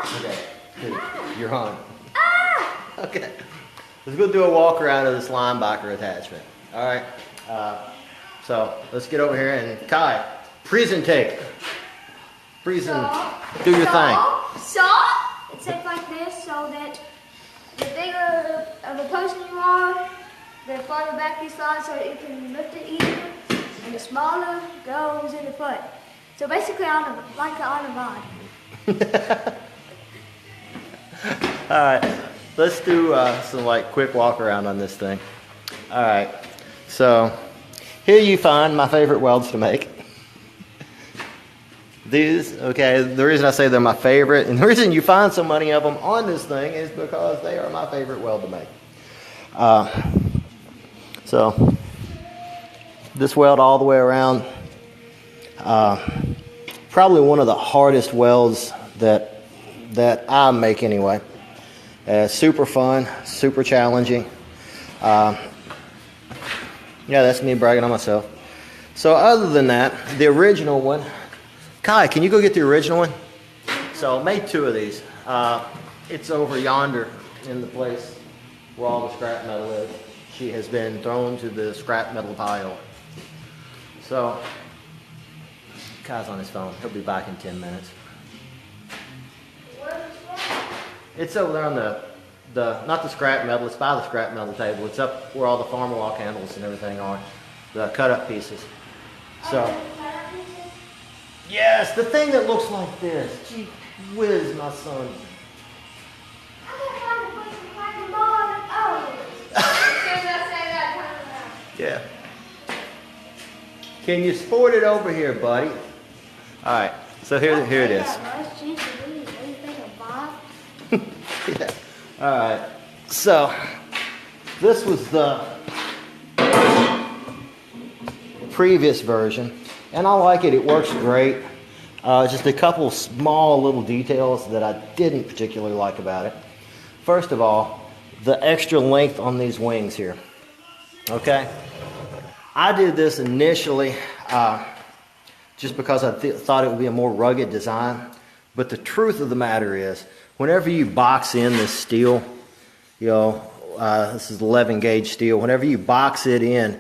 Okay, you're on. Okay, let's go do a walk around of this Linebacker attachment. All right, so let's get over here and Kai, presentate. Do your thing. So, it's shaped like this so that the bigger of a person you are, the farther back you slide so that you can lift it easier, and the smaller goes in the foot. So basically, like an Landmine. All right, let's do some like quick walk around on this thing. All right, so here you find my favorite welds to make. These, okay, the reason I say they're my favorite, and the reason you find so many of them on this thing is because they are my favorite weld to make. So this weld all the way around, probably one of the hardest welds that I make anyway. Super fun, super challenging. Yeah, that's me bragging on myself. So other than that, the original one, Kai, can you go get the original one? So I made two of these. It's over yonder in the place where all the scrap metal is. She has been thrown to the scrap metal pile. So Kai's on his phone. He'll be back in 10 minutes. It's over there on the not the scrap metal, it's by the scrap metal table. It's up where all the farmer walk handles and everything are. The cut up pieces. So yes, the thing that looks like this. Gee whiz, my son. Yeah. Can you sport it over here, buddy? All right. So here it is. Yeah. All right. So this was the previous version. And I like it. It works great. Just a couple small little details that I didn't particularly like about it. First of all, the extra length on these wings here. Okay? I did this initially just because I thought it would be a more rugged design. But the truth of the matter is, whenever you box in this steel, you know, this is 11 gauge steel, whenever you box it in,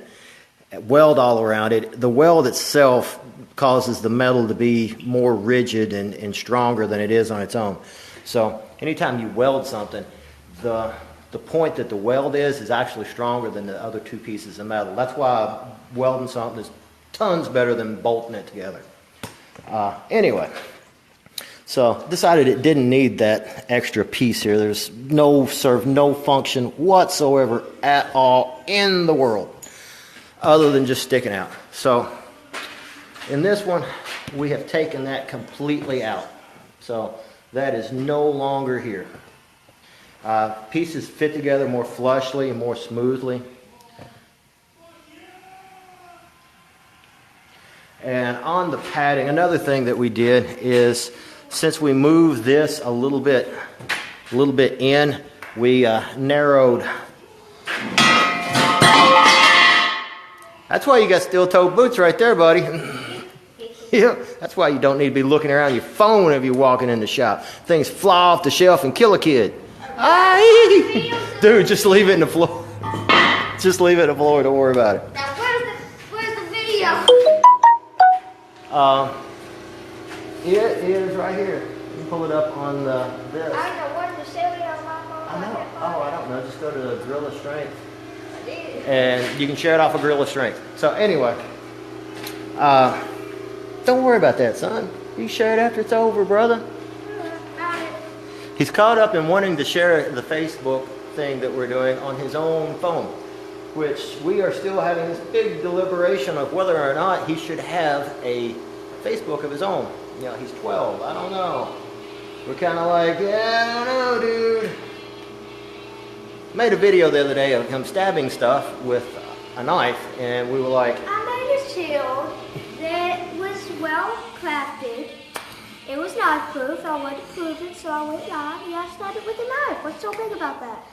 weld all around it, the weld itself causes the metal to be more rigid and stronger than it is on its own. So anytime you weld something, the point that the weld is actually stronger than the other two pieces of metal. That's why welding something is tons better than bolting it together. Anyway, so decided it didn't need that extra piece here. There's no function whatsoever at all in the world, other than just sticking out. So in this one, we have taken that completely out. So that is no longer here. Pieces fit together more flushly and more smoothly. And on the padding, another thing that we did is, since we moved this a little bit in, we narrowed. That's why you got steel-toed boots right there, buddy. Yeah, that's why you don't need to be looking around your phone if you're walking in the shop. Things fly off the shelf and kill a kid. Dude, just leave it in the floor. Just leave it in the floor. Don't worry about it. Now, where's the video? It is right here. You can pull it up on this. I know where's the cellular on my phone. I know. Oh, I don't know. Just go to the Gorilla Strength. I did. And you can share it off of Gorilla Strength. So anyway, don't worry about that, son. You share it after it's over, brother. He's caught up in wanting to share the Facebook thing that we're doing on his own phone, which we are still having this big deliberation of whether or not he should have a Facebook of his own. You know, he's 12. I don't know. We're kind of like, yeah, I don't know, dude. Made a video the other day of him stabbing stuff with a knife, and we were like, I made a shield that was well crafted. It was knife proof. I went to prove it, so I went live. Yeah, I stabbed it with a knife. What's so big about that?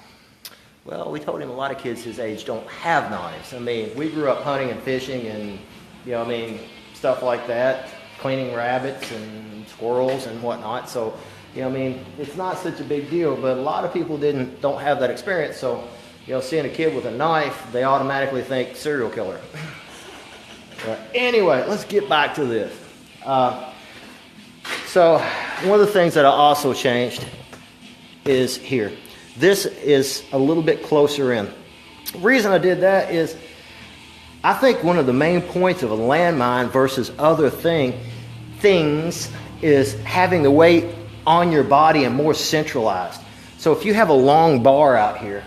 well, we told him a lot of kids his age don't have knives. I mean, we grew up hunting and fishing and, you know, I mean, stuff like that, cleaning rabbits and squirrels and whatnot. So You know, I mean, it's not such a big deal, but a lot of people don't have that experience. So, you know, seeing a kid with a knife, they automatically think serial killer. But anyway, let's get back to this. So one of the things that I also changed is here. This is a little bit closer in. The reason I did that is I think one of the main points of a landmine versus other things is having the weight on your body and more centralized. So if you have a long bar out here,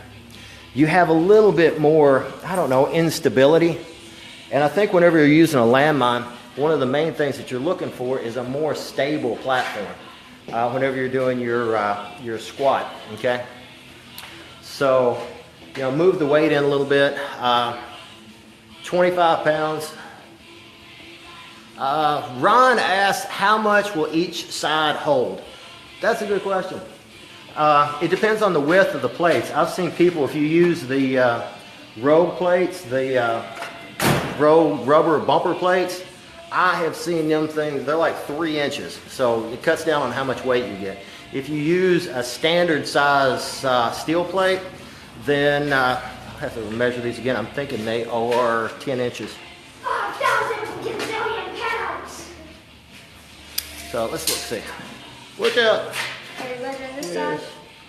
you have a little bit more, I don't know, instability. And I think whenever you're using a landmine, one of the main things that you're looking for is a more stable platform whenever you're doing your squat, okay? So, you know, move the weight in a little bit. 25 pounds. Ron asked, how much will each side hold? That's a good question. It depends on the width of the plates. I've seen people, if you use the rogue plates, the rogue rubber bumper plates, I have seen them things, they're like 3 inches. So it cuts down on how much weight you get. If you use a standard size steel plate, then I'll have to measure these again. I'm thinking they are 10 inches. 1,000 gazillion pounds. So let's see. Look out. Are you measuring this side?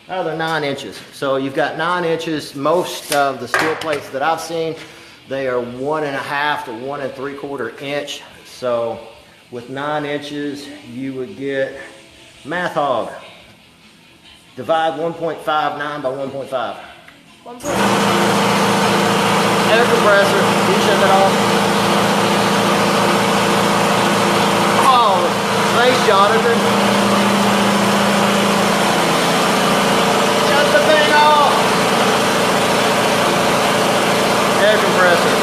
Oh, they're 9 inches. So you've got 9 inches. Most of the steel plates that I've seen, they are 1.5 to 1 3/4 inch. So with 9 inches, you would get, math hog, divide 1.59 by 1.5. 1. Air compressor, you shut that off. Oh, thanks, Jonathan. Shut the thing off. Air compressor.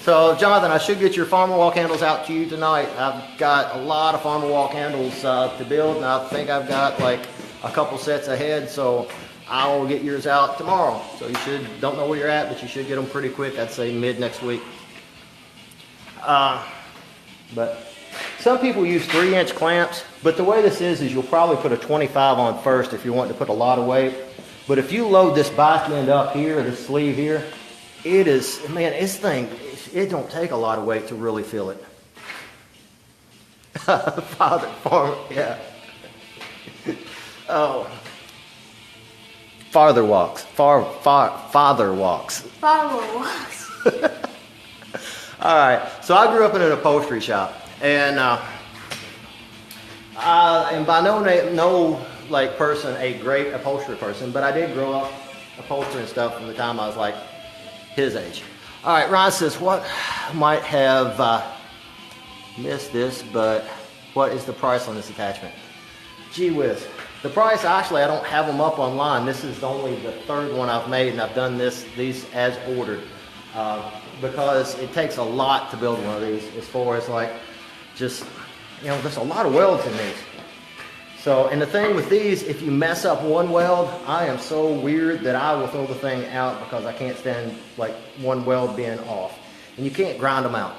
So, Jonathan, I should get your farmer walk handles out to you tonight. I've got a lot of farmer walk handles to build, and I think I've got like a couple sets ahead, so I will get yours out tomorrow. So you don't know where you're at, but you should get them pretty quick. I'd say mid next week. But some people use 3-inch clamps, but the way this is you'll probably put a 25 on first if you want to put a lot of weight. But if you load this back end up here, this sleeve here, it is, man, this thing, it don't take a lot of weight to really feel it. Farmer, yeah. Oh. Father walks. Father walks. All right. So I grew up in an upholstery shop, and I am by no like person a great upholstery person, but I did grow up upholstering stuff from the time I was like his age. All right. Ron says, what might have missed this, but what is the price on this attachment? Gee whiz. The price, actually, I don't have them up online. This is only the 3rd one I've made, and I've done these as ordered because it takes a lot to build one of these as far as like just, you know, there's a lot of welds in these. So, and the thing with these, if you mess up one weld, I am so weird that I will throw the thing out because I can't stand like one weld being off. And you can't grind them out.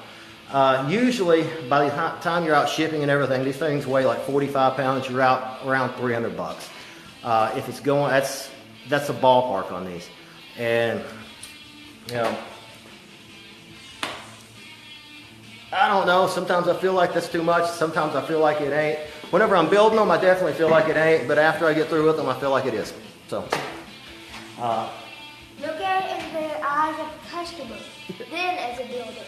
Usually, by the time you're out shipping and everything, these things weigh like 45 pounds. You're out around $300. If it's going, that's a ballpark on these. And you know, I don't know. Sometimes I feel like that's too much. Sometimes I feel like it ain't. Whenever I'm building them, I definitely feel like it ain't. But after I get through with them, I feel like it is. So. Look at it in the eyes of the customer, then as a builder.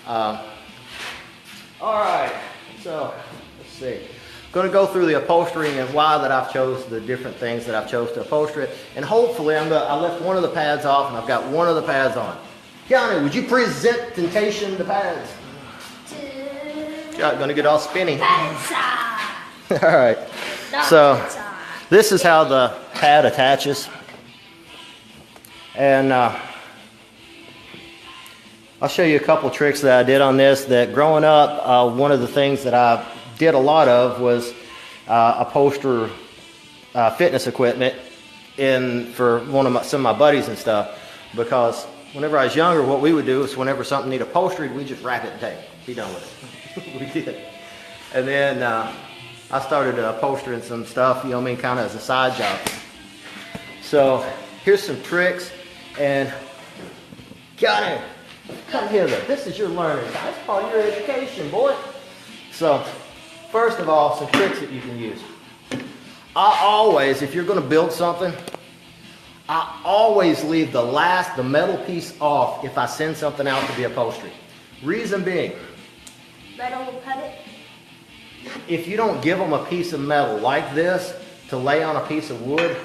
All right, so let's see. Going to go through the upholstering and why that I've chose the different things that I've chose to upholster it, and hopefully I left one of the pads off and I've got one of the pads on. Johnny, would you presentation the pads? Going to get all spinny. All right, so this is how the pad attaches, and I'll show you a couple tricks that I did on this. That growing up, one of the things that I did a lot of was upholster fitness equipment for some of my buddies and stuff. Because whenever I was younger, what we would do is whenever something needed upholstered, we just wrap it in tape. Be done with it. We did. And then I started upholstering some stuff, you know what I mean, kind of as a side job. So here's some tricks, and come here though. This is your learning. That's part of your education, boy. So first of all, some tricks that you can use. I always, if you're going to build something, I always leave the metal piece off if I send something out to be upholstery. Reason being, Metal will cut it. if you don't give them a piece of metal like this to lay on a piece of wood,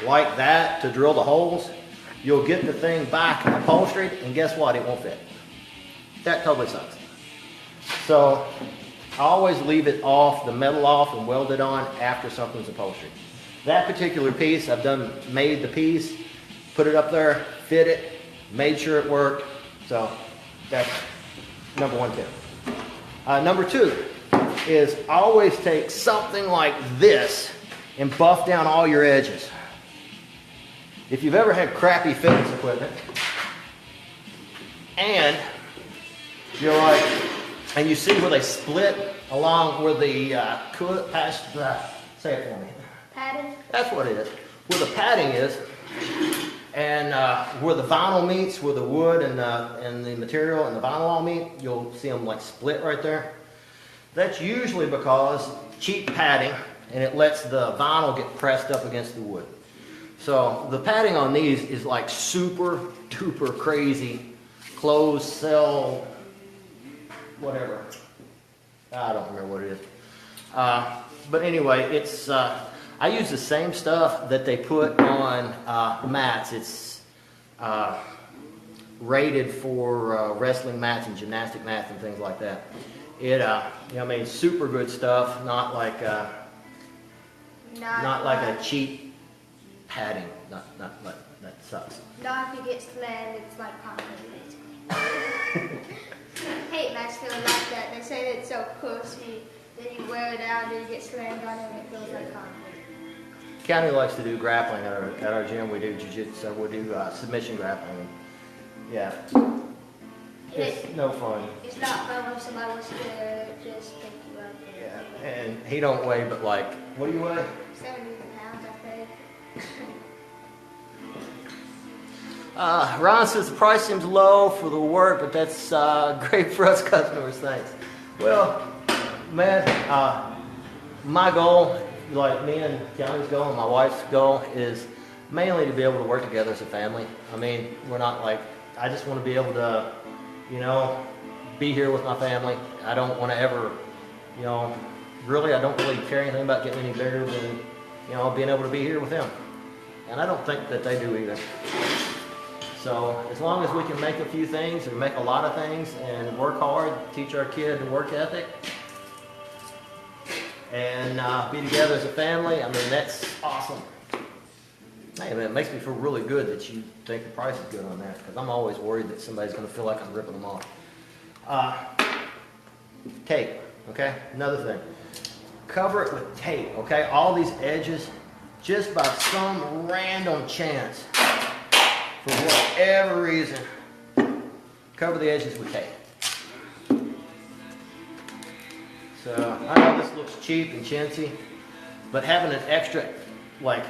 like that to drill the holes, you'll get the thing back upholstered, and guess what? It won't fit. That totally sucks. So I always leave it off, the metal off, and weld it on after something's upholstered. That particular piece, I've made the piece, put it up there, fit it, made sure it worked. So that's number one tip. Number two is always take something like this and buff down all your edges. If you've ever had crappy fitness equipment and you're like, and you see where they split along where the say it for me. Padding. That's what it is. Where the padding is, and where the vinyl meets, where the wood and the material and the vinyl all meet, you'll see them like split right there. That's usually because cheap padding, and it lets the vinyl get pressed up against the wood. So the padding on these is like super duper crazy closed cell, whatever. I don't remember what it is. But anyway, it's I use the same stuff that they put on mats. It's rated for wrestling mats and gymnastic mats and things like that. It, you know, I mean, super good stuff. Not like not like a cheap padding. Not like that sucks. Not if you get slammed, it's like concrete. Hate mats feeling like that. They say that it's so cushy. Then you wear it out, then you get slammed on it, and it feels like concrete. County likes to do grappling at our gym. We do jiu-jitsu. We do submission grappling. Yeah. It's no fun. It's not fun when somebody wants to just pick you up. Yeah. And he don't weigh but like, what do you weigh? 70 pounds, I think. Ron says the price seems low for the work, but that's great for us customers. Thanks. Well, man, my goal, like me and County's goal and my wife's goal, is mainly to be able to work together as a family. I mean, we're not like, I just want to be able to, you know, be here with my family. I don't want to ever, you know, really, I don't really care anything about getting any bigger than, you know, being able to be here with them. And I don't think that they do either. So as long as we can make a few things or make a lot of things and work hard, teach our kid the work ethic, and be together as a family, I mean, that's awesome. Hey, man, it makes me feel really good that you think the price is good on that, because I'm always worried that somebody's going to feel like I'm ripping them off. Tape, okay? Another thing. Cover it with tape, okay? All these edges, just by some random chance, for whatever reason, cover the edges with tape. So I know this looks cheap and chintzy, but having an extra like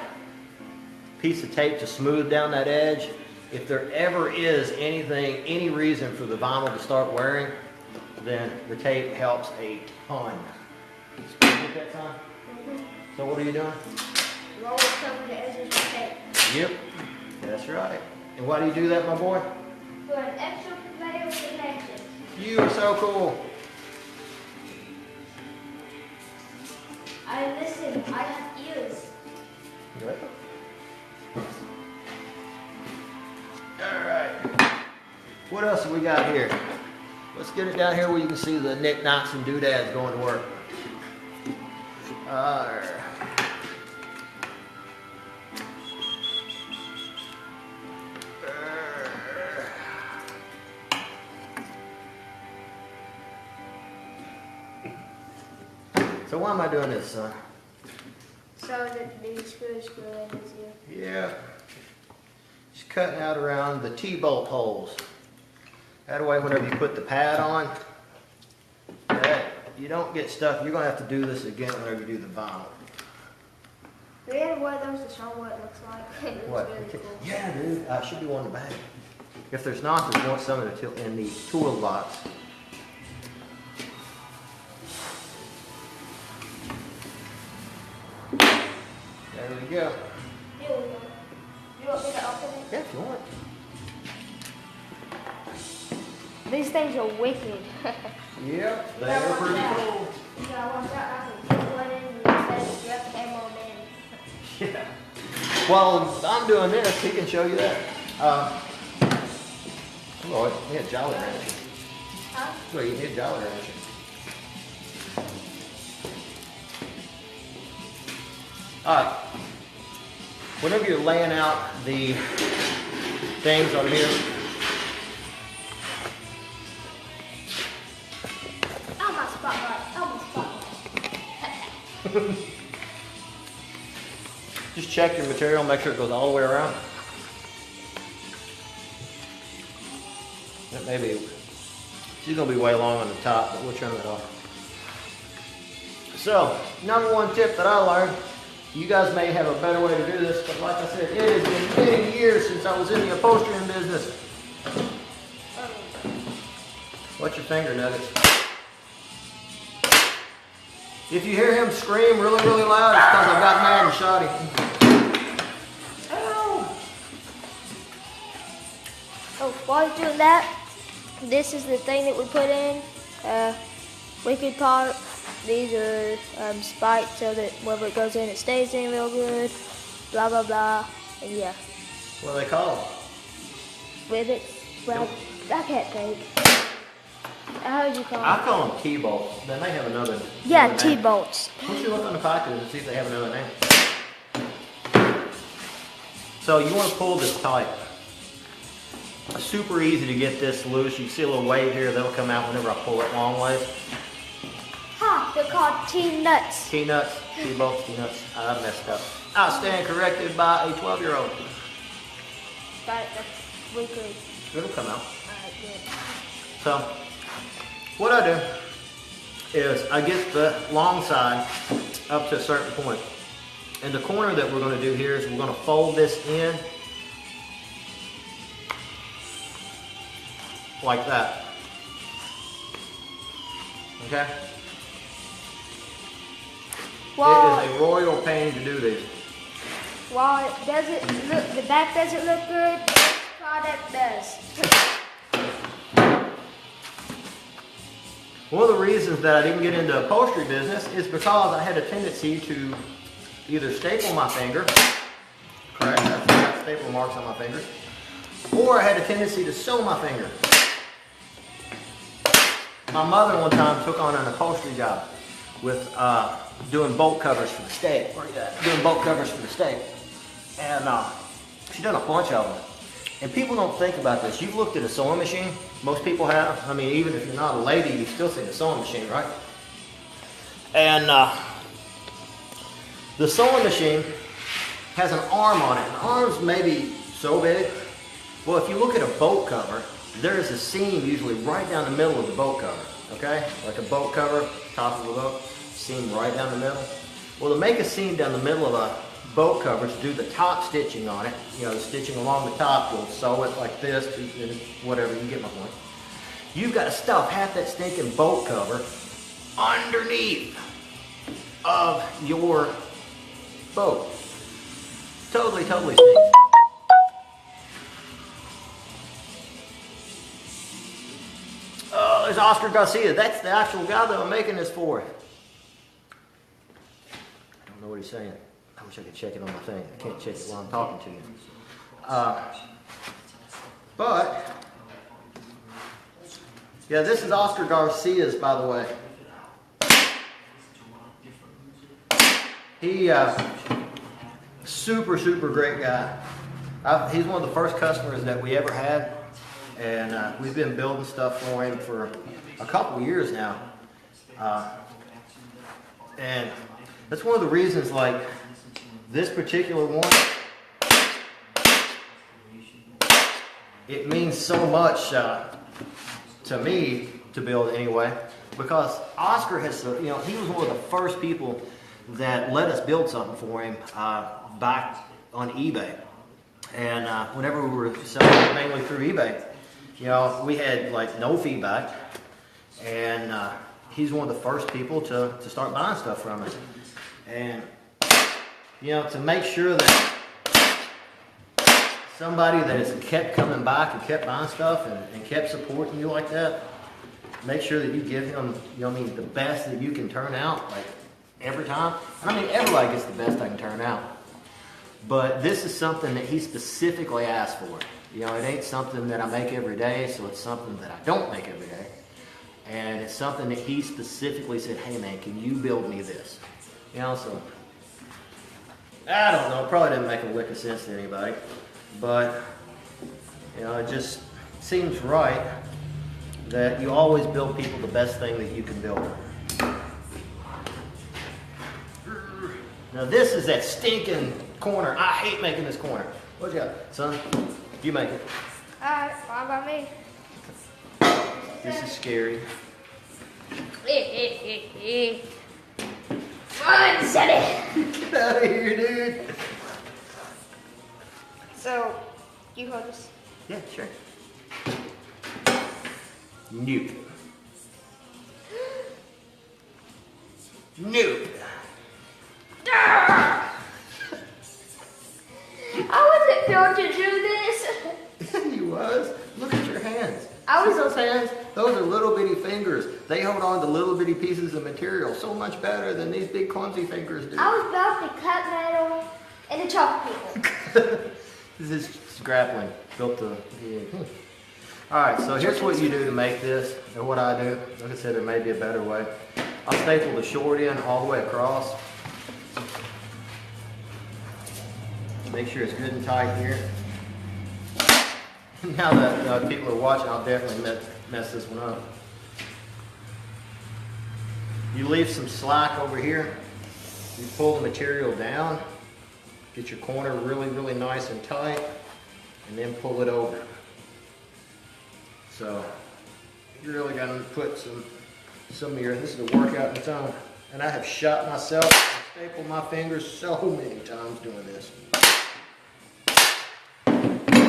piece of tape to smooth down that edge, if there ever is anything, any reason for the vinyl to start wearing, then the tape helps a ton. Get that, son? So what are you doing? You always cover the edges with tape. Yep, that's right. And why do you do that, my boy? For an extra layer of protection. You are so cool. Listen, I have ears. Good. All right. What else have we got here? Let's get it down here where you can see the knickknacks and doodads going to work. So why am I doing this, son? So that these screws go in easier. Yeah. Just cutting out around the T-bolt holes. That way, whenever you put the pad on, that you don't get stuck. You're gonna have to do this again whenever you do the vinyl. We had one of those to show what it looks like. It looks What? really cool. Yeah, dude. Should be one in the bag. If there's not, there's one some in the toolbox. There we go. Here we go. You want me to open it? Yeah, if you want. These things are wicked. Yep, they are pretty cool. You gotta watch out. I can put one in and you have to have more in. Yeah. While I'm doing this, he can show you that. Lord, he had Jolly Rancher. Huh? Well, you need Jolly Rancher. Alright. Whenever you're laying out the things on here, Oh, my spotlight. Oh, my spotlight. just check your material, make sure it goes all the way around. That maybe she's gonna be way long on the top, but we'll trim it off. So, number one tip that I learned, you guys may have a better way to do this, but like I said, it has been many years since I was in the upholstering business. What's your finger nuggets? If you hear him scream really, really loud, it's because I got mad and shot him. Ow! Oh, while you're doing that, this is the thing that we put in. Wicked part. These are spiked so that whenever it goes in, it stays in real good. Blah, blah, blah. And yeah. What do they call them? Rivets. Well, I can't think. How would you call I them? call them T-bolts. They may have another Yeah, another name. T-bolts. Why don't you look on the package and see if they have another name? So you want to pull this tight. It's super easy to get this loose. You see a little wave here, that'll come out whenever I pull it long ways. Ha! They're called T-nuts. T-nuts, T-bolts, T-nuts. I messed up. I stand corrected by a 12-year-old. Got it. That's wicked. It'll come out. Alright, good. So, what I do is I get the long side up to a certain point. And the corner that we're going to do here is we're going to fold this in like that. Okay? Well, It is a royal pain to do these. while it doesn't look, the back doesn't look good, this product does. One of the reasons that I didn't get into upholstery business is because I had a tendency to either staple my finger, correct, I've got staple marks on my fingers, or I had a tendency to sew my finger. My mother one time took on an upholstery job with doing bolt covers for the stake. Where you at? Doing bolt covers for the stake. And she done a bunch of them. And people don't think about this. You've looked at a sewing machine. Most people have. I mean, even if you're not a lady, you've still seen a sewing machine, right? And the sewing machine has an arm on it. The arm's maybe so big. Well, if you look at a bolt cover, there is a seam usually right down the middle of the bolt cover. Okay? Like a bolt cover, top of the boat, seam right down the middle. Well, to make a seam down the middle of a bolt cover, to do the top stitching on it, you know, the stitching along the top, you'll sew it like this, whatever, you get my point. You've got to stuff half that stinking bolt cover underneath of your boat. Totally stinks. Oh, there's Oscar Garcia. That's the actual guy that I'm making this for. I don't know what he's saying. I wish I could check it on my thing. I can't check it while I'm talking to you. But, yeah, this is Oscar Garcia's, by the way. He, super great guy. He's one of the first customers that we ever had. And we've been building stuff for him for a couple years now. And that's one of the reasons, like, this particular one, it means so much to me to build anyway. because Oscar has, you know, he was one of the first people that let us build something for him back on eBay. And whenever we were selling mainly through eBay, you know, we had like no feedback, and he's one of the first people to start buying stuff from us. And you know, to make sure that somebody that has kept coming back and kept buying stuff and kept supporting you like that, make sure that you give him, you know, I mean, the best that you can turn out, like every time. And I mean, everybody gets the best I can turn out. But this is something that he specifically asked for. You know, it ain't something that I make every day, so it's something that I don't make every day. And it's something that he specifically said, hey man, can you build me this? You know, so, I don't know, it probably didn't make a lick of sense to anybody. But, you know, it just seems right that you always build people the best thing that you can build. Now this is that stinking corner. I hate making this corner. What you got, son? You make it. Alright, fine by me. This is scary. Fun, set it. Get out of here, dude. So, you hold this. Yeah, sure. Nope. Nope. I wasn't built to do this. Yeah, you was. Look at your hands. I was- See those hands? Those are little bitty fingers. They hold on to little bitty pieces of material so much better than these big clumsy fingers do. I was built to cut metal and to chop people. This is grappling. Built to. Yeah. Alright, so here's what you do to make this, or what I do. Like I said, there may be a better way. I'll staple the short end all the way across. Make sure it's good and tight here. Now that people are watching, I'll definitely mess this one up. You leave some slack over here. You pull the material down. Get your corner really, really nice and tight. And then pull it over. So, you're really going to put some of your, this is a workout in its own. And I have shot myself and stapled my fingers so many times doing this.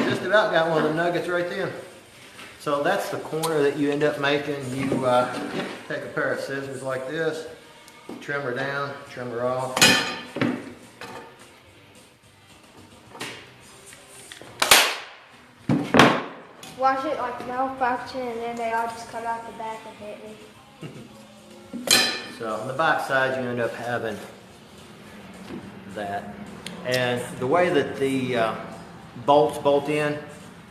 Just about got one of the nuggets right there. So that's the corner that you end up making. You take a pair of scissors like this, trim her down, trim her off. Watch it like malfunction, and then they all just come out the back and hit me. So on the back side, you end up having that. And the way that the bolts bolt in,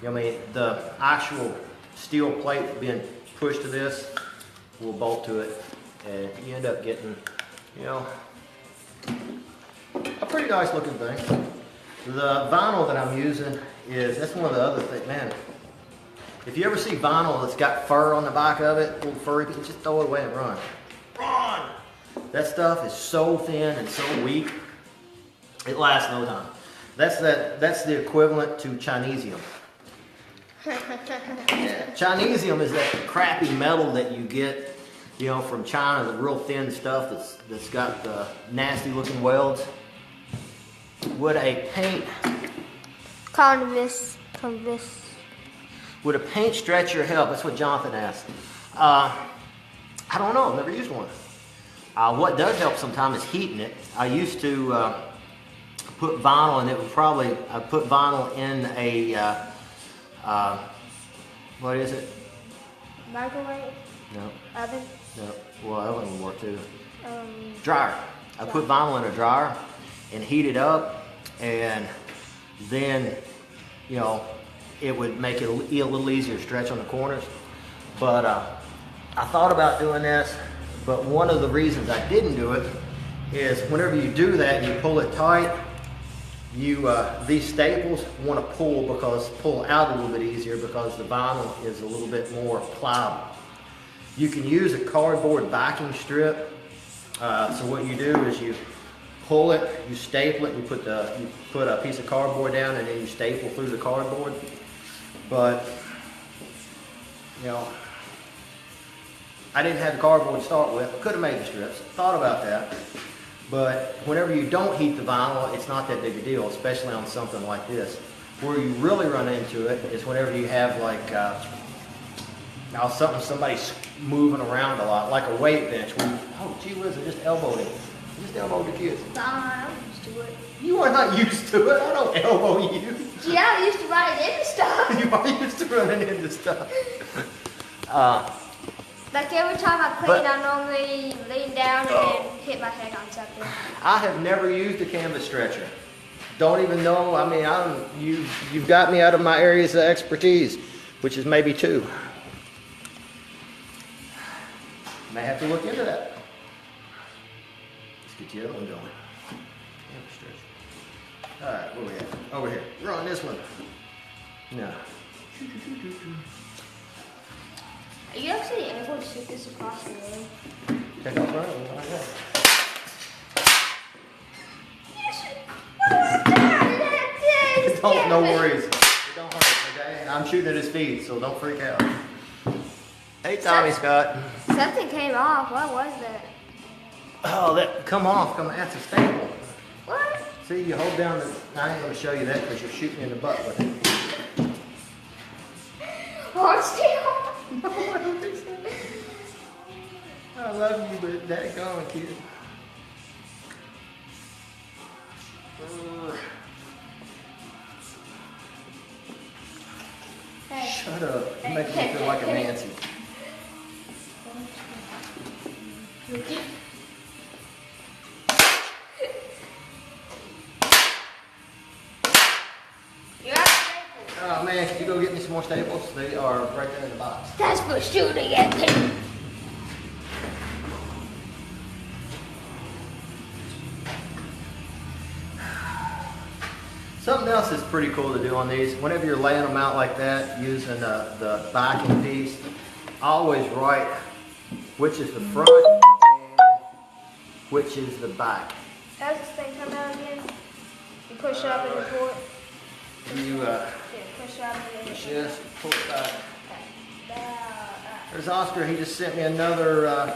I mean, the actual steel plate being pushed to this will bolt to it, and you end up getting, you know, a pretty nice looking thing. The vinyl that I'm using is, that's one of the other things, man. If you ever see vinyl that's got fur on the back of it, little furry, just throw it away and run. Run! That stuff is so thin and so weak, it lasts no time. That's the equivalent to Chinesium. Yeah. Chinesium is that crappy metal that you get, you know, from China, the real thin stuff that's got the nasty looking welds. Would a paint Would a paint stretcher help? That's what Jonathan asked. I don't know, I've never used one. What does help sometimes is heating it. I used to put vinyl, and it would probably, I put vinyl in a, what is it? Microwave? No. Oven? No. Well, oven would work too. Dryer. I put vinyl in a dryer and heat it up, and then, you know, it would make it a little easier to stretch on the corners. But I thought about doing this, but one of the reasons I didn't do it is whenever you do that and you pull it tight, these staples want to pull out a little bit easier because the vinyl is a little bit more pliable. You can use a cardboard backing strip. So what you do is you pull it, you staple it, you put a piece of cardboard down, and then you staple through the cardboard. But you know, I didn't have the cardboard to start with. Could have made the strips. Thought about that. But whenever you don't heat the vinyl, it's not that big a deal, especially on something like this. Where you really run into it is whenever you have like now somebody's moving around a lot, like a weight bench. Oh, gee whiz, I just elbowed him. I just elbowed the kid. I'm used to it. You are not used to it. I don't elbow you. Yeah, I'm used to running into stuff. You are used to running into stuff. Like every time I clean, I normally lean down and then hit my head on something. I have never used a canvas stretcher. Don't even know. I mean, you've got me out of my areas of expertise, which is maybe 2. May have to look into that. Let's get the other one going. Canvas stretcher. All right, where we at? Over here. We're on this one. No. Are you actually able to shoot this across the room? Take off running. Like that. Don't, no worries. It don't hurt, okay? I'm shooting at his feet, so don't freak out. Hey, Tommy Scott. Something came off. What was that? Oh, that come off. That's a staple. What? See, you hold down the. I ain't gonna show you that because you're shooting in the butt with it. Oh, it's still. No, I don't think so. I love you, but that going, kid. Hey. Shut up. You're making me feel like a Nancy. Oh man, can you go get me some more staples? They are right there in the box. That's for shooting at me. Something else that's pretty cool to do on these, whenever you're laying them out like that, using the backing piece, I always write which is the front and which is the back. How's this thing come out again? You push up and pull it. You Push up and then just pull it back. There's Oscar. He just sent me another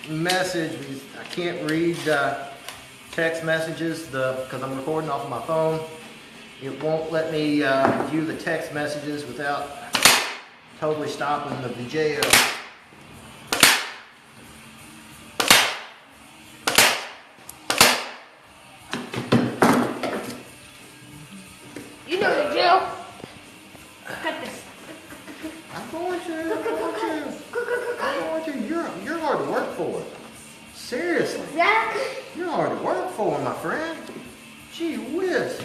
message. I can't read text messages because I'm recording off of my phone. It won't let me view the text messages without totally stopping the video. You know the drill. Cut this. I'm going to. You're hard to work for. Seriously. Zach. You're hard to work for, my friend. Gee whiz.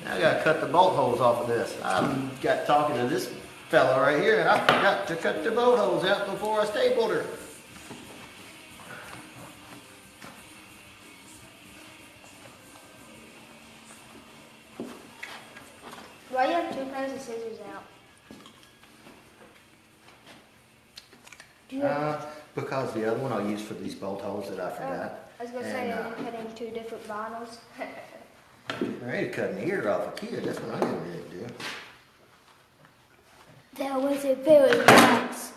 Now I gotta cut the bolt holes off of this. I've got talking to this fella right here and I forgot to cut the bolt holes out before I stapled her. Why do you have 2 pairs of scissors out? Because the other one I'll use for these bolt holes that I forgot. I was going to say I'm cutting 2 different vinyls. I'm ready to cut an ear off a kid. That's what I'm getting ready to do. That was a very nice.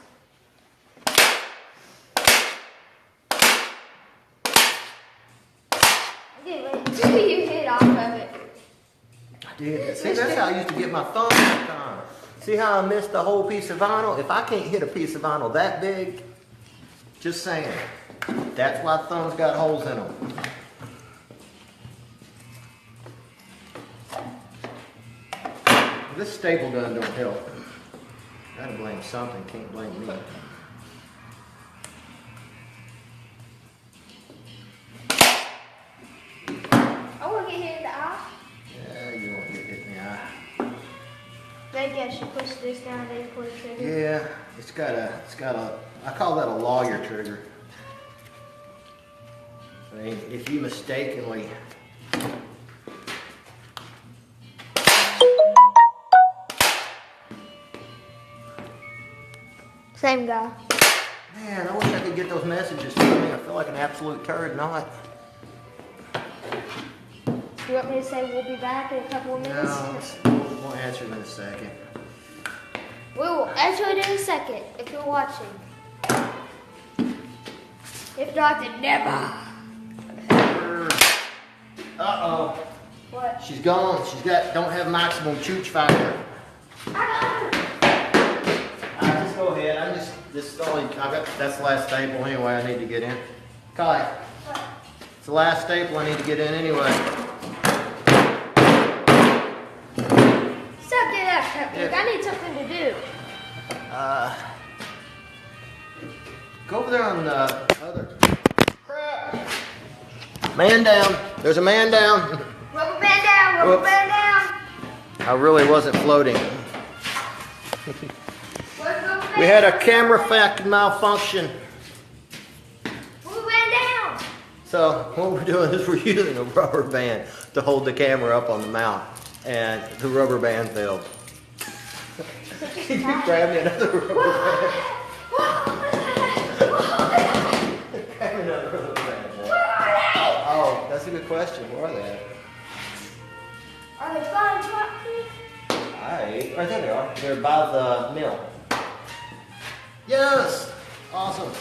I didn't wait until you hit off of it. I did. See, that's how I used to get my thumb all the time. See how I missed the whole piece of vinyl? If I can't hit a piece of vinyl that big, just saying. That's why thumbs got holes in them. This staple gun don't help. Gotta blame something, can't blame me. I want to get hit in the eye. Yeah, you won't get hit in the eye. Then I guess you push this down, then you pull the trigger. Yeah, it's got a, I call that a lawyer trigger. I mean, if you mistakenly Same guy. Man, I wish I could get those messages to me. I feel like an absolute turd not. You want me to say we'll be back in a couple of minutes? No, we'll answer them in a second. We will answer it in a second if you're watching. If not, then never. Uh-oh. What? She's gone. Don't have maximum chooch factor. Just go ahead. That's the last staple anyway I need to get in. Kai, it's the last staple I need to get in anyway. Stop getting up, Cupcake. I need something to do. Go over there on the other. Crap. Man down. There's a man down. Rubber band down, rubber band down. I really wasn't floating. We had a camera malfunction. Rubber band down. So what we're doing is we're using a rubber band to hold the camera up on the mount, and the rubber band failed. Can you grab me another rubber band? Grab me another rubber band. Oh, that's a good question. Where are they? Are they flying foxes? Right there they are. They're by the mill. Yes! Awesome.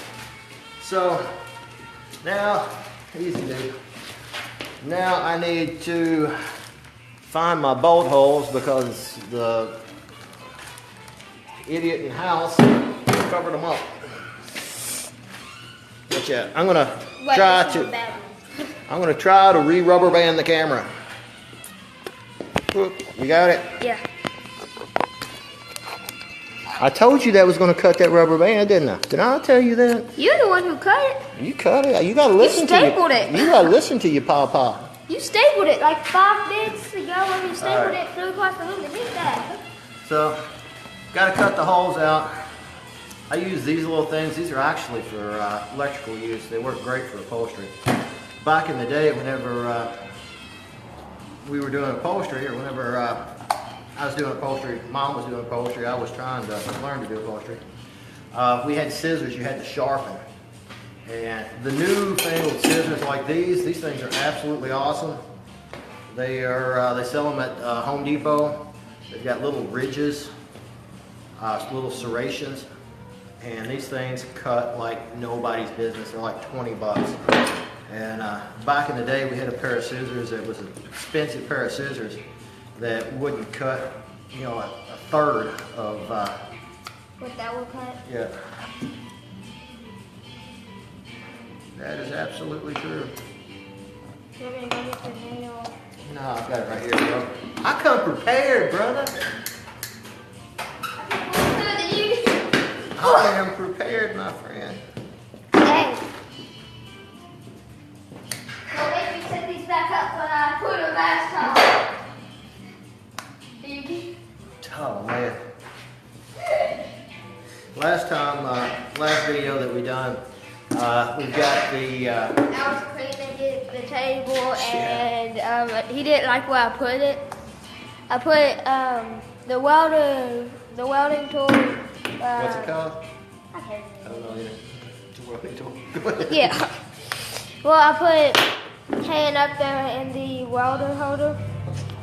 So, now, easy dude. Now I need to find my bolt holes because the idiot in the house covered them up. Watch out. I'm gonna try to re-rubber band the camera. You got it? Yeah. I told you that was going to cut that rubber band, didn't I? Did I tell you that? You're the one who cut it. You cut it. You got to listen to You stapled it. You got to listen to your papa. You stapled it like 5 minutes ago when you stapled it through across the room to get that. So, got to cut the holes out. I use these little things. These are actually for electrical use. They work great for upholstery. Back in the day, whenever we were doing upholstery, or whenever I was doing upholstery, Mom was doing upholstery, I was trying to learn to do upholstery. We had scissors you had to sharpen. And the new fangled scissors like these things are absolutely awesome. They sell them at Home Depot. They've got little ridges, little serrations, and these things cut like nobody's business. They're like 20 bucks. And back in the day, we had a pair of scissors. It was an expensive pair of scissors that wouldn't cut, you know, a third of. What that would cut? Yeah. That is absolutely true. You're gonna go get the nail. No, I've got it right here, bro. I come prepared, brother. I am prepared, my friend. Hey. Don't make me set these back up when I put them last time. Oh man. Last video that we done, we've got the. I was cleaning the table and he didn't like where I put it. I put the welding tool. What's it called? I can't I don't know either. It's a welding tool. Go ahead. Yeah. Well, I put hand up there in the welder holder,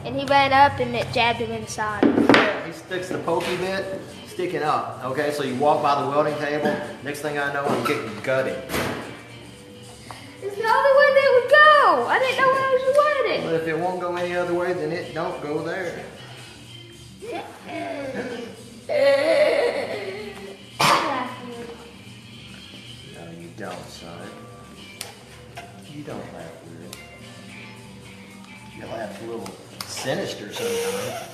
and he ran up and it jabbed him in the side. Yeah, he sticks the pokey bit sticking up. Okay, so you walk by the welding table. Next thing I know, I'm getting gutted. It's the only way they would go. I didn't know where I was going. But if it won't go any other way, then it don't go there. No, you don't, son. You don't laugh weird. You laugh a little sinister sometimes.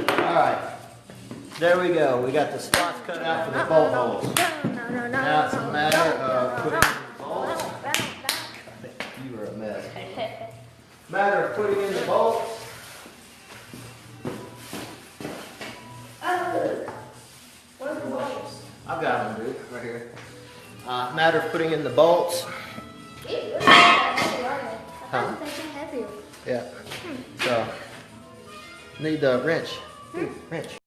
Alright. There we go. We got the spots cut out for the bolt holes. Now it's a matter of putting in the bolts. You were a mess. Matter of putting in the bolts. Where's the bolts? I've got them, dude, right here. Matter of putting in the bolts. Huh? Yeah. So, need the wrench. Ooh, wrench.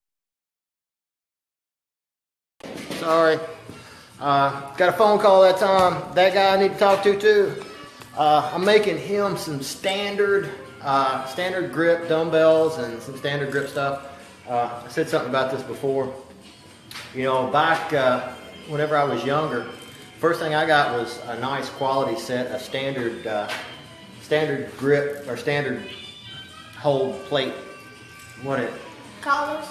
Sorry. Got a phone call that time. That guy I need to talk to too. I'm making him some standard grip dumbbells and some standard grip stuff. I said something about this before. You know, back whenever I was younger, first thing I got was a nice quality set of standard grip or standard hold plate. Collars.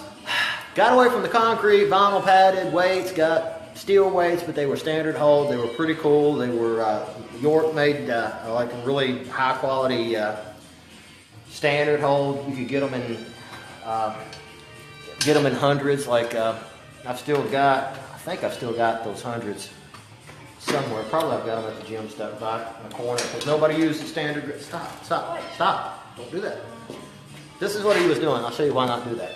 Got away from the concrete, vinyl padded weights, got steel weights, but they were standard hold. They were pretty cool. They were York made, like a really high quality standard hold. You could get them in hundreds. Like I think I've still got those hundreds somewhere. Probably I've got them at the gym stuck back in the corner because nobody uses standard grip. Stop! Don't do that. This is what he was doing. I'll show you why not do that.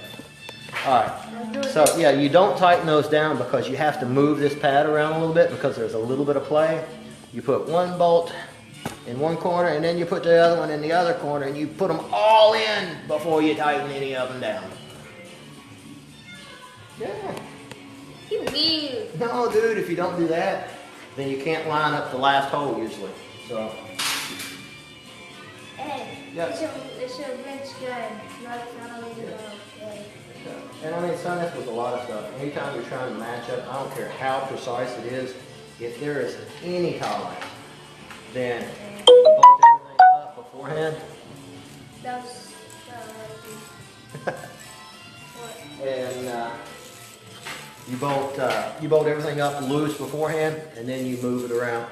All right. So yeah, you don't tighten those down because you have to move this pad around a little bit because there's a little bit of play. You put one bolt in one corner and then you put the other one in the other corner and you put them all in before you tighten any of them down. Yeah. You weird. No, dude, if you don't do that, then you can't line up the last hole usually. So. Hey, Yeah. it should bench good. Not only the And I mean, son, that's with a lot of stuff. Anytime you're trying to match up, I don't care how precise it is, if there is any tolerance, then bolt everything up beforehand. That was And you bolt everything up loose beforehand, and then you move it around.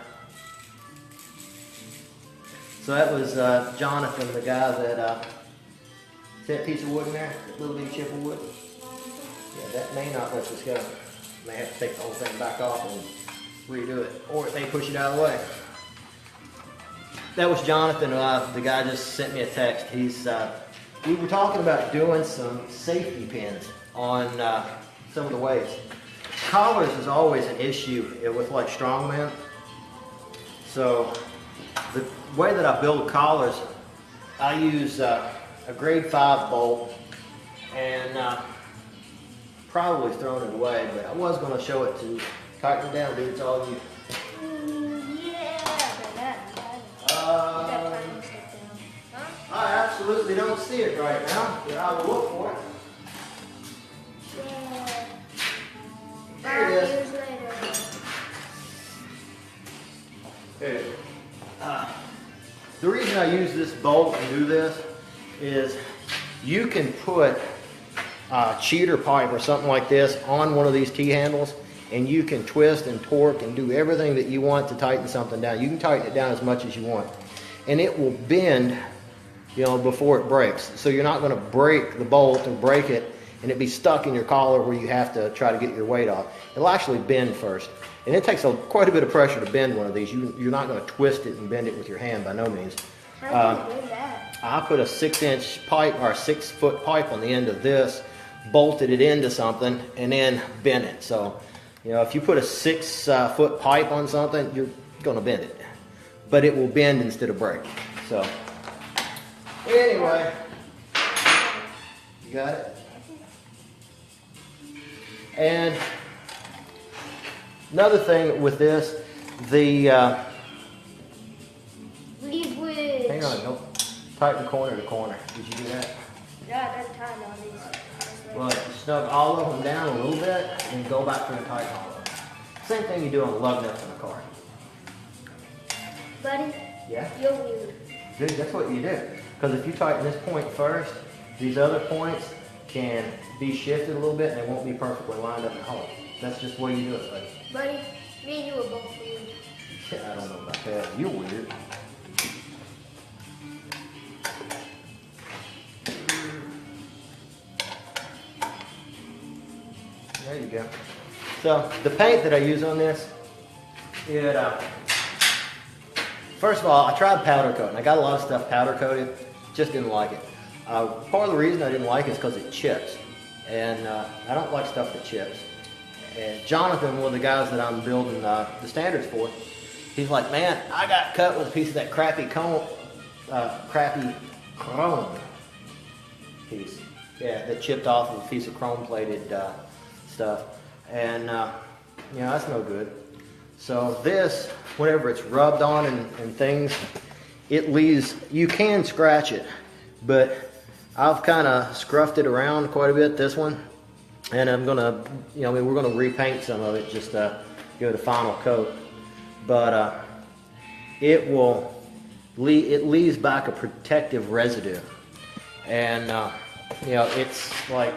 So that was Jonathan, the guy that see that piece of wood in there, that little bitty chip of wood. Yeah, that may not let this go. May have to take the whole thing back off and redo it, or it may push it out of the way. That was Jonathan. The guy just sent me a text. We were talking about doing some safety pins on some of the weights. Collars is always an issue with like strongmen. So the way that I build collars, I use a grade 5 bolt, and probably thrown it away, but I was going to show it to you. Tighten it down, dude. It's all you. I absolutely don't see it right now, but I will look for it. There it is. There. The reason I use this bolt and do this is you can put cheater pipe or something like this on one of these T-handles, and you can twist and torque and do everything that you want to tighten something down. You can tighten it down as much as you want, and it will bend, you know, before it breaks. So you're not going to break the bolt or break it and it be stuck in your collar where you have to try to get your weight off. It'll actually bend first, and it takes quite a bit of pressure to bend one of these. You're not going to twist it and bend it with your hand by no means. How do you do that? I put a 6-inch pipe or a 6-foot pipe on the end of this, bolted it into something, and then bent it. So, you know, if you put a 6-foot pipe on something, you're going to bend it, but it will bend instead of break. So, anyway, you got it. And another thing with this, hang on, nope. Tighten corner to corner. Did you do that? Yeah, that's tight on these. Well, snug all of them down a little bit and go back through and tighten all of them. Same thing you do on the lug nuts in the car. Buddy? Yeah? You're weird. Dude, that's what you do. Because if you tighten this point first, these other points can be shifted a little bit and they won't be perfectly lined up in the hole. That's just the way you do it, buddy. Buddy, me and you are both weird. Yeah, I don't know about that. You're weird. There you go. So the paint that I use on this, first of all, I tried powder coating. I got a lot of stuff powder coated, just didn't like it. Part of the reason I didn't like it is because it chips, and I don't like stuff that chips. And Jonathan, one of the guys that I'm building the standards for, he's like, man, I got cut with a piece of that crappy chrome piece. Yeah, that chipped off of a piece of chrome plated stuff, and you know, that's no good. So this, whenever it's rubbed on and things, it leaves, you can scratch it, but I've kind of scruffed it around quite a bit, this one, and I'm gonna, we're gonna repaint some of it, just give it a final coat. But it leaves back a protective residue, and it's like,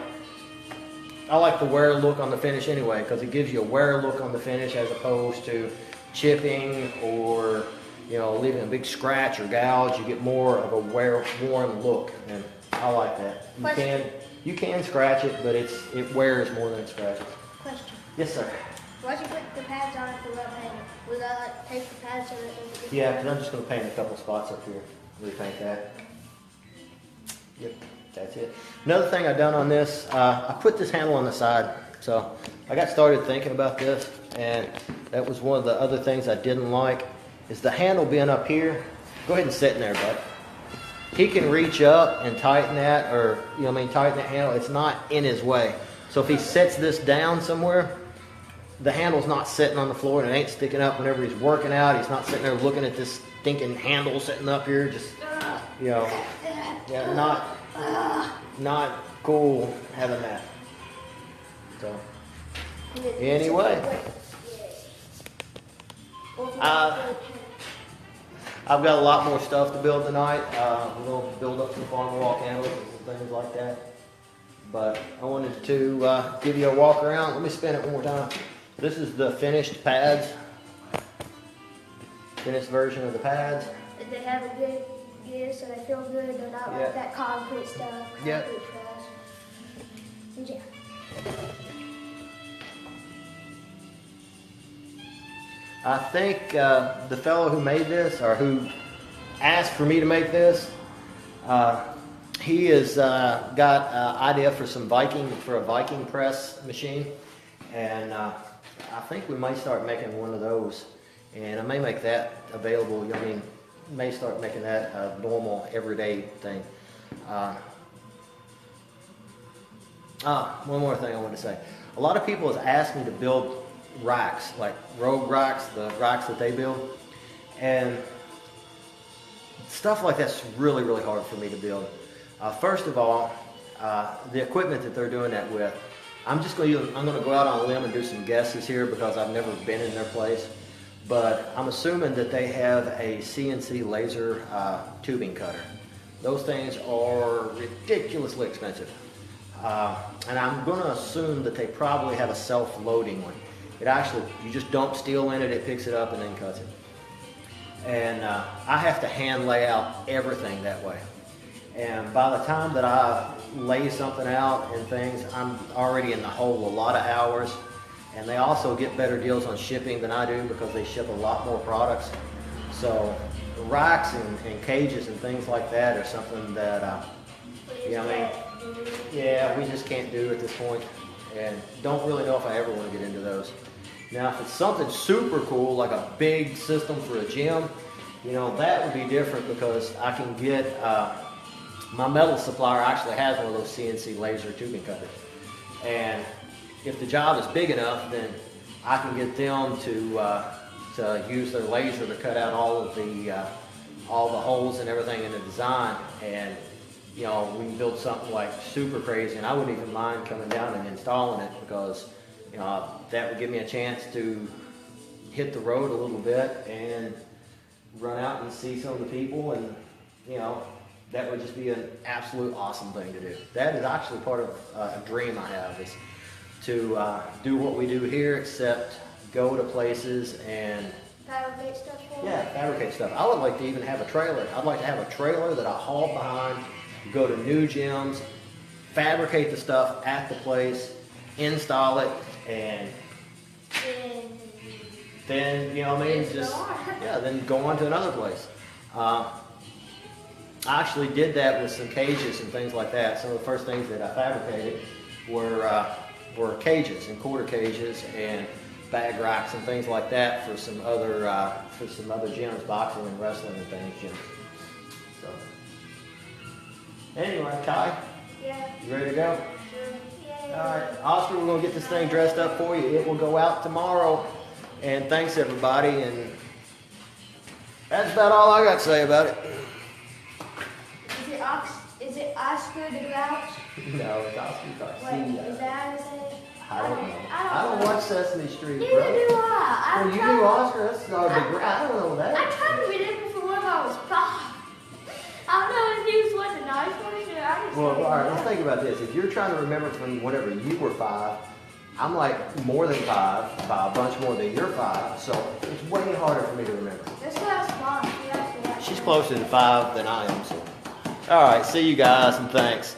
I like the wear look on the finish anyway, because it gives you a wear look on the finish as opposed to chipping or leaving a big scratch or gouge. You get more of a worn look, and I like that. You can scratch it, but it wears more than it scratches. Question. Yes, sir. Why'd you put the pads on if you were painting? Was that like take the pads so that it doesn't get Yeah, because I'm just going to paint a couple spots up here. Repaint that. Yep, that's it. Another thing I've done on this, I put this handle on the side. So I got started thinking about this, and that was one of the other things I didn't like, is the handle being up here. Go ahead and sit in there, bud. He can reach up and tighten that, or tighten that handle. It's not in his way. So if he sets this down somewhere, the handle's not sitting on the floor and it ain't sticking up whenever he's working out. He's not sitting there looking at this stinking handle sitting up here, just not cool having that. So anyway, I've got a lot more stuff to build tonight. We're going to build up some farm wall candles and things like that. But I wanted to give you a walk around. Let me spin it one more time. This is the finished pads. Finished version of the pads. They have a good gear, so they feel good. They're not like that concrete stuff. Yep. Yeah. I think the fellow who made this, or who asked for me to make this, he has got an idea for a Viking press machine, and I think we might start making one of those, and I may make that available. May start making that a normal, everyday thing. One more thing I want to say. A lot of people have asked me to build racks, like rogue racks, the racks that they build, and stuff like that's really, really hard for me to build. First of all, the equipment that they're doing that with, I'm going to go out on a limb and do some guesses here because I've never been in their place, but I'm assuming that they have a CNC laser tubing cutter. Those things are ridiculously expensive, and I'm going to assume that they probably have a self-loading one. It actually, you just dump steel in it, it picks it up and then cuts it. And I have to hand lay out everything that way. And by the time that I lay something out and things, I'm already in the hole a lot of hours. And they also get better deals on shipping than I do because they ship a lot more products. So racks and cages and things like that are something that, yeah, we just can't do at this point. And don't really know if I ever want to get into those. Now, if it's something super cool, like a big system for a gym, that would be different because I can get, my metal supplier actually has one of those CNC laser tubing cutters. And if the job is big enough, then I can get them to use their laser to cut out all the holes and everything in the design. And we can build something like super crazy, and I wouldn't even mind coming down and installing it because that would give me a chance to hit the road a little bit and run out and see some of the people, and that would just be an absolute awesome thing to do. That is actually part of a dream I have, is to do what we do here, except go to places and fabricate stuff for them? Yeah, fabricate stuff. I would like to even have a trailer. I'd like to have a trailer that I haul behind, go to new gyms, fabricate the stuff at the place, install it, and then, then go on to another place. I actually did that with some cages and things like that. Some of the first things that I fabricated were cages and quarter cages and bag racks and things like that for some other gyms, boxing and wrestling and things gyms. So anyway, Kai, Yeah. you ready to go? Sure. Yeah. All right, Oscar, we're gonna get this thing dressed up for you. It will go out tomorrow. And thanks everybody. And that's about all I got to say about it. Is it Oscar the Grouch? No, it's Oscar Wait, Garcia. is that his name? I don't know. I don't watch Sesame Street, Neither bro. do I. Well, you do Oscar. That's not a big. I don't know I that. tried to remember from when I was 5. I don't know if he was a nice person. I just Well, don't all right. know. Let's think about this. If you're trying to remember from whenever you were 5, I'm like more than 5 by a bunch more than you're 5. So it's way harder for me to remember. That's why I was 5. She's closer to 5 than I am. So. All right. See you guys and thanks.